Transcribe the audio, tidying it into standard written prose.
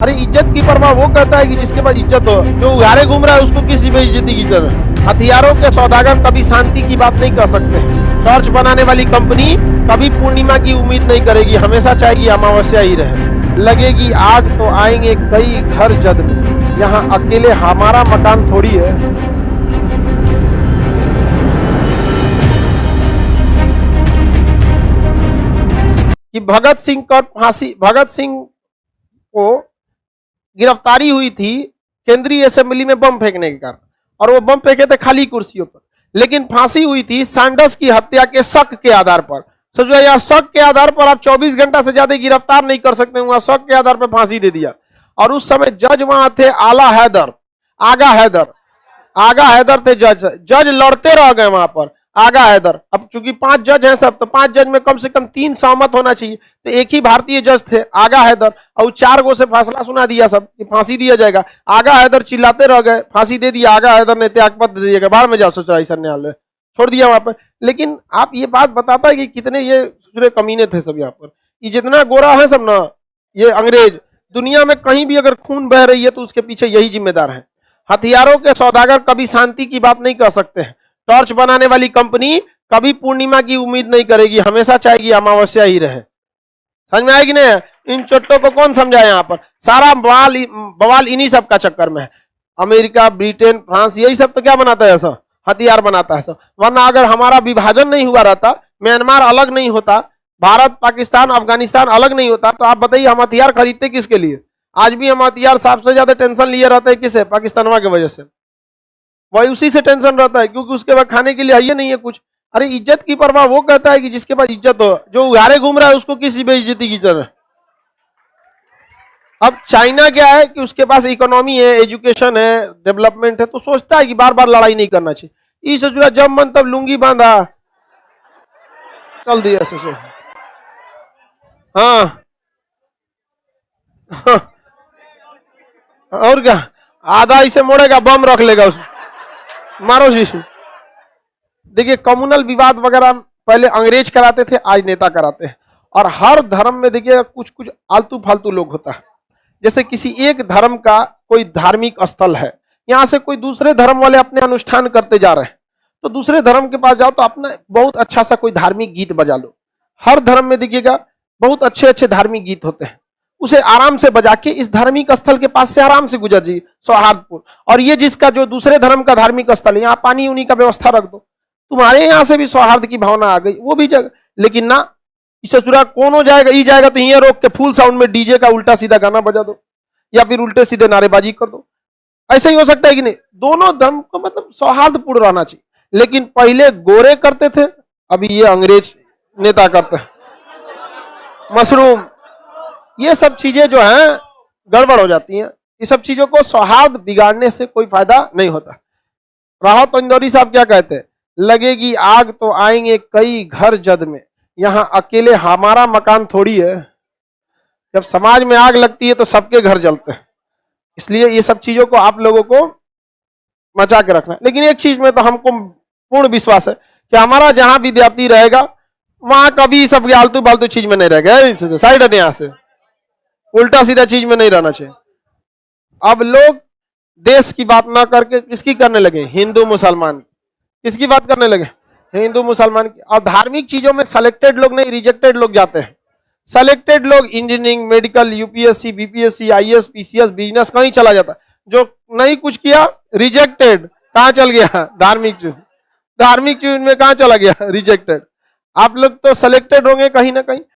अरे इज्जत की परवाह वो करता है कि जिसके पास इज्जत हो। जो उघारे घूम रहा है उसको किसी बेइज्जती की जरूरत। हथियारों के सौदागर कभी शांति की बात नहीं कर सकते। टॉर्च बनाने वाली कंपनी कभी पूर्णिमा की उम्मीद नहीं करेगी, हमेशा चाहेगी अमावस्या ही रहे। लगेगी आग तो आएंगे कई घर जद में, यहाँ अकेले हमारा मकान थोड़ी है। कि भगत सिंह को गिरफ्तारी हुई थी केंद्रीय असेंबली में बम फेंकने के कारण, और वो बम फेंके थे खाली कुर्सियों पर, लेकिन फांसी हुई थी सैंडर्स की हत्या के शक के आधार पर। सोचो यार, शक के आधार पर आप 24 घंटा से ज्यादा गिरफ्तार नहीं कर सकते, वहां शक के आधार पर फांसी दे दिया। और उस समय जज वहां थे आगा हैदर थे जज लड़ते रह गए वहां पर। आगा हैदर, अब चूंकि 5 जज हैं सब, तो 5 जज में कम से कम 3 सहमत होना चाहिए, तो एक ही भारतीय जज थे आगा हैदर, और 4 गो से फैसला सुना दिया सब कि फांसी दिया जाएगा। आगा हैदर चिल्लाते रह गए, फांसी दे दिया। आगा हैदर ने त्यागपत्र दे दिया, बाहर में जाओ सचराइसर न्यायालय, छोड़ दिया वहां पर। लेकिन आप ये बात बताता है कि कितने ये दूसरे कमीने थे सब यहाँ पर। ये जितना गोरा है सब ना, ये अंग्रेज, दुनिया में कहीं भी अगर खून बह रही है तो उसके पीछे यही जिम्मेदार है। हथियारों के सौदागर कभी शांति की बात नहीं कर सकते हैं। टॉर्च बनाने वाली कंपनी कभी पूर्णिमा की उम्मीद नहीं करेगी, हमेशा चाहेगी अमावस्या ही रहे। समझ में आएगी नहीं? इन चोट्टों को कौन समझाए? यहाँ पर सारा बवाल इन्हीं सब का चक्कर में है। अमेरिका, ब्रिटेन, फ्रांस, यही सब तो क्या बनाता है ऐसा? हथियार बनाता है सब। वरना अगर हमारा विभाजन नहीं हुआ रहता, म्यांमार अलग नहीं होता, भारत, पाकिस्तान, अफगानिस्तान अलग नहीं होता, तो आप बताइए हम हथियार खरीदते किसके लिए? आज भी हम हथियार सबसे ज्यादा टेंशन लिए रहते हैं किसे? पाकिस्तानवा की वजह से। वही उसी से टेंशन रहता है, क्योंकि उसके बाद खाने के लिए है नहीं है कुछ। अरे इज्जत की परवाह वो करता है कि जिसके पास इज्जत हो। जो उघारे घूम रहा है उसको किसी बेइज्जती की जरूरत। अब चाइना क्या है कि उसके पास इकोनॉमी है, एजुकेशन है, डेवलपमेंट है, तो सोचता है कि बार बार लड़ाई नहीं करना चाहिए। इस सोच जब मन तब लुंगी बांधा, चल दिया सोचो। हाँ, हाँ, और क्या, आधा इसे मोड़ेगा, बम रख लेगा उस, मारो शिशु। देखिए, कम्युनल विवाद वगैरह पहले अंग्रेज कराते थे, आज नेता कराते हैं। और हर धर्म में देखिए कुछ कुछ आलतू फालतू लोग होता है। जैसे किसी एक धर्म का कोई धार्मिक स्थल है, यहां से कोई दूसरे धर्म वाले अपने अनुष्ठान करते जा रहे हैं, तो दूसरे धर्म के पास जाओ तो अपना बहुत अच्छा सा कोई धार्मिक गीत बजा लो। हर धर्म में देखिएगा बहुत अच्छे अच्छे धार्मिक गीत होते हैं, उसे आराम से बजा के इस धार्मिक स्थल के पास से आराम से गुजर जाइए, सौहार्दपुर। और ये जिसका जो दूसरे धर्म का धार्मिक स्थल है, यहाँ पानी उनी का व्यवस्था रख दो, तुम्हारे यहां से भी सौहार्द की भावना आ गई, वो भी जगह। लेकिन ना, इसे चुरा कौन हो जाएगा, ई जाएगा तो यहाँ रोक के फुल साउंड में डीजे का उल्टा सीधा गाना बजा दो, या फिर उल्टे सीधे नारेबाजी कर दो। ऐसा ही हो सकता है कि नहीं? दोनों धर्म को मतलब सौहार्दपूर्ण रहना चाहिए। लेकिन पहले गोरे करते थे, अभी ये अंग्रेज नेता करते हैं। मशरूम, ये सब चीजें जो हैं गड़बड़ हो जाती हैं। ये सब चीजों को सौहार्द बिगाड़ने से कोई फायदा नहीं होता। राहत इंदौरी साहब क्या कहते हैं? लगेगी आग तो आएंगे कई घर जद में, यहाँ अकेले हमारा मकान थोड़ी है। जब समाज में आग लगती है तो सबके घर जलते हैं। इसलिए ये सब चीजों को आप लोगों को बचा के रखना है। लेकिन एक चीज में तो हमको पूर्ण विश्वास है कि हमारा जहां विद्यार्थी रहेगा वहां कभी सब आलतू फालतू चीज में नहीं रहेगा। साइड है, यहां से उल्टा सीधा चीज में नहीं रहना चाहिए। अब लोग देश की बात ना करके किसकी करने लगे? हिंदू मुसलमान। किसकी बात करने लगे? हिंदू मुसलमान की। और धार्मिक चीजों में सेलेक्टेड लोग नहीं, रिजेक्टेड लोग जाते हैं। सेलेक्टेड लोग engineering, medical, UPSC, BPSC, IAS, PCS, business, कहीं चला जाता। जो नहीं कुछ किया, रिजेक्टेड। कहां चल गया? धार्मिक चीज। धार्मिक चीज में कहां चला गया? रिजेक्टेड। आप लोग तो सेलेक्टेड होंगे कहीं ना कहीं।